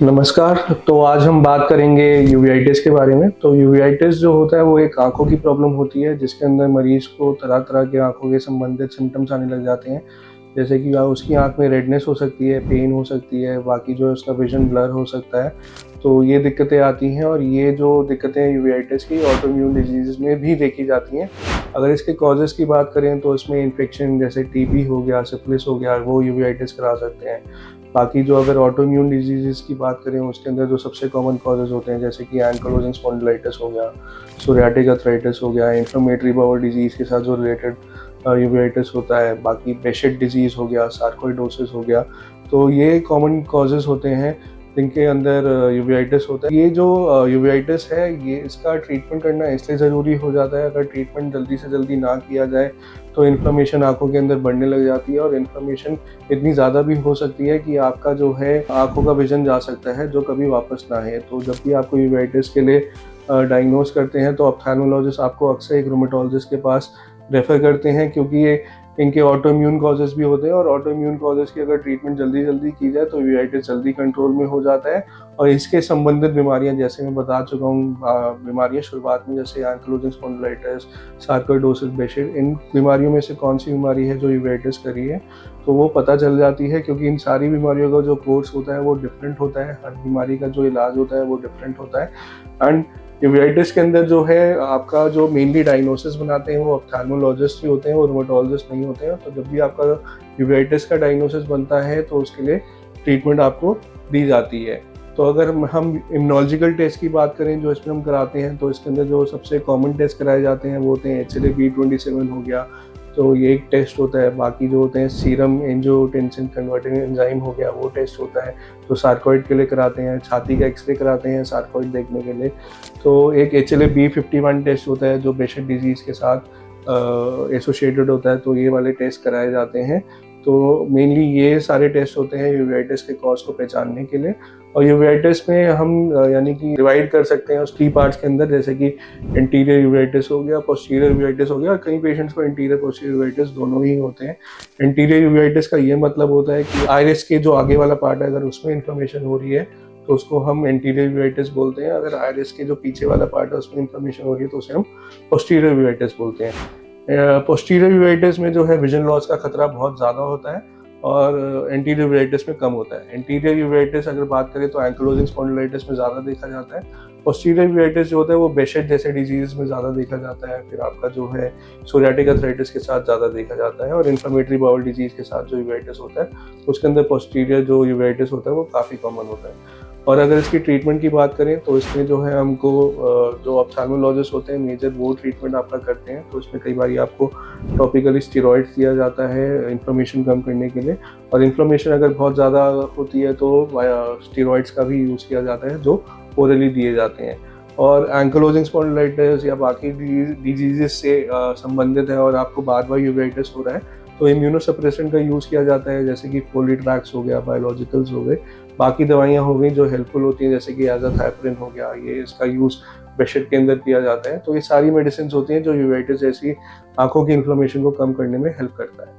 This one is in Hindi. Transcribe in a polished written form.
नमस्कार। तो आज हम बात करेंगे यूवेइटिस के बारे में। तो यूवेइटिस जो होता है वो एक आँखों की प्रॉब्लम होती है जिसके अंदर मरीज़ को तरह-तरह के आँखों के संबंधित सिम्पटम्स आने लग जाते हैं। जैसे कि उसकी आँख में रेडनेस हो सकती है, पेन हो सकती है, बाकी जो है उसका विज़न ब्लर हो सकता है। तो ये दिक्कतें आती हैं और ये जो दिक्कतें यूवेइटिस की ऑटोइम्यून डिज़ीज़ में भी देखी जाती हैं। अगर इसके कॉजेज़ की बात करें तो इसमें इन्फेक्शन जैसे टीबी हो गया, सिफिलिस हो गया, वो यूवेइटिस करा सकते हैं। बाकी जो अगर ऑटोइम्यून डिजीज़ेज़ की बात करें उसके अंदर जो सबसे कॉमन कॉजेज़ होते हैं जैसे कि एंकिलोजिंग स्पॉन्डिलाइटिस हो गया, सोरियाटिक आर्थराइटिस हो गया, इन्फ्लेमेटरी बाउल डिजीज़ के साथ जो रिलेटेड यूवेइटिस होता है, बाकी बेशेट डिजीज़ हो गया, सार्कोइडोसिस हो गया। तो ये कॉमन कॉजेज़ होते हैं जिनके अंदर यूवेइटिस होता है। ये जो यूवेइटिस है ये इसका ट्रीटमेंट करना इसलिए ज़रूरी हो जाता है। अगर ट्रीटमेंट जल्दी से जल्दी ना किया जाए तो इन्फ्लेमेशन आँखों के अंदर बढ़ने लग जाती है और इन्फ्लेमेशन इतनी ज़्यादा भी हो सकती है कि आपका जो है आँखों का विज़न जा सकता है जो कभी वापस ना आए। तो जब भी आपको यूवेइटिस के लिए डायग्नोज़ करते हैं तो ऑप्थेल्मोलॉजिस्ट आपको अक्सर एक रूमेटोलॉजिस्ट के पास रेफ़र करते हैं क्योंकि ये इनके ऑटोइम्यून कॉजेज़ भी होते हैं और ऑटोइम्यून कॉजेज़ की अगर ट्रीटमेंट जल्दी-जल्दी की जाए तो यूवेइटिस जल्दी कंट्रोल में हो जाता है। और इसके संबंधित बीमारियाँ जैसे मैं बता चुका हूँ बीमारियाँ शुरुआत में जैसे एंकिलोजिंग स्पॉन्डिलाइटिस, सार्कोइडोसिस, बेशेट, इन बीमारियों में से कौन-सी बीमारी है जो यूवेइटिस करी है, तो वो पता चल जाती है क्योंकि इन सारी बीमारियों का जो कोर्स होता है वो डिफरेंट होता है। हर बीमारी का जो इलाज होता है वो डिफरेंट होता है। एंड यूवेइटिस के अंदर जो है आपका जो मेनली डायग्नोसिस बनाते हैं वो ऑप्थेल्मोलॉजिस्ट ही होते हैं, वो रूमेटोलॉजिस्ट नहीं होते हैं। तो जब भी आपका यूवेइटिस का डायग्नोसिस बनता है तो उसके लिए ट्रीटमेंट आपको दी जाती है। तो अगर हम इम्यूनोलॉजिकल टेस्ट की बात करें जो इसमें हम कराते हैं तो इसके अंदर जो सबसे कॉमन टेस्ट कराए जाते हैं वो होते हैं HLA-B27 हो गया, तो ये एक टेस्ट होता है। बाकी जो होते हैं सीरम एंजियोटेंसिन कन्वर्टिंग एंजाइम हो गया, वो टेस्ट होता है जो सार्कोइड के लिए कराते हैं। छाती का एक्सरे कराते हैं सार्कोइड देखने के लिए। तो एक HLA-B51 टेस्ट होता है जो बेशेट डिजीज़ के साथ एसोसिएटेड होता है, तो ये वाले टेस्ट कराए जाते हैं। तो मेनली ये सारे टेस्ट होते हैं यूवेइटिस के कॉज को पहचानने के लिए। और यूवेइटिस में हम यानी कि डिवाइड कर सकते हैं उस 3 पार्ट्स के अंदर, जैसे कि इंटीरियर यूवेइटिस हो गया, पोस्टीरियर यूवेइटिस हो गया, और कई पेशेंट्स को इंटीरियर पोस्टीरियर यूवेइटिस दोनों ही होते हैं। इंटीरियर यूवेइटिस का ये मतलब होता है कि आइरिस के जो आगे वाला पार्ट है अगर उसमें इन्फ्लेमेशन हो रही है तो उसको हम इंटीरियर यूवेइटिस बोलते हैं। अगर आइरिस के जो पीछे वाला पार्ट है उसमें इन्फ्लेमेशन हो रही है तो उसे हम पोस्टीरियर यूवेइटिस बोलते हैं। पोस्टीरियर यूवेइटिस में जो है विजन लॉस का खतरा बहुत ज़्यादा होता है और एंटीरियर यूवेइटिस में कम होता है। एंटीरियर यूवेइटिस अगर बात करें तो एंकिलोजिंग स्पॉन्डिलाइटिस में ज़्यादा देखा जाता है। पोस्टीरियर यूवेइटिस जो होता है वो बेशेट जैसे डिजीज़ में ज़्यादा देखा जाता है। फिर आपका जो है सोरियाटिक आर्थराइटिस के साथ ज़्यादा देखा जाता है और इन्फ्लेमेटरी बाउल डिजीज़ के साथ जो यूवेइटिस होता है उसके अंदर पोस्टीरियर जो यूवेइटिस होता है वो काफ़ी कॉमन होता है। और अगर इसकी ट्रीटमेंट की बात करें तो इसमें जो है हमको जो ऑप्थेल्मोलॉजिस्ट होते हैं मेजर वो ट्रीटमेंट आपका करते हैं। तो इसमें कई बार आपको टॉपिकली स्टेरॉइड्स दिया जाता है इन्फ्लेमेशन कम करने के लिए, और इन्फ्लेमेशन अगर बहुत ज़्यादा होती है तो स्टेरॉइड्स का भी यूज़ किया जाता है जो ओरली दिए जाते हैं। और एंकिलोजिंग स्पॉन्डिलाइटिस या बाकी डिजीज़ेस से संबंधित है और आपको बार-बार यूवेइटिस हो रहा है तो इम्यूनोसप्रेसेंट का यूज़ किया जाता है, जैसे कि फोलिट्रैक्स हो गया, बायोलॉजिकल्स हो गए। बाकी दवाइयाँ हो गई जो हेल्पफुल होती हैं जैसे कि एज़ाथाइप्रिन हो गया, ये इसका यूज़ बेशेट के अंदर किया जाता है। तो ये सारी मेडिसिन्स होती हैं जो यूवेइटिस जैसी आँखों की इन्फ्लेमेशन को कम करने में हेल्प करता है।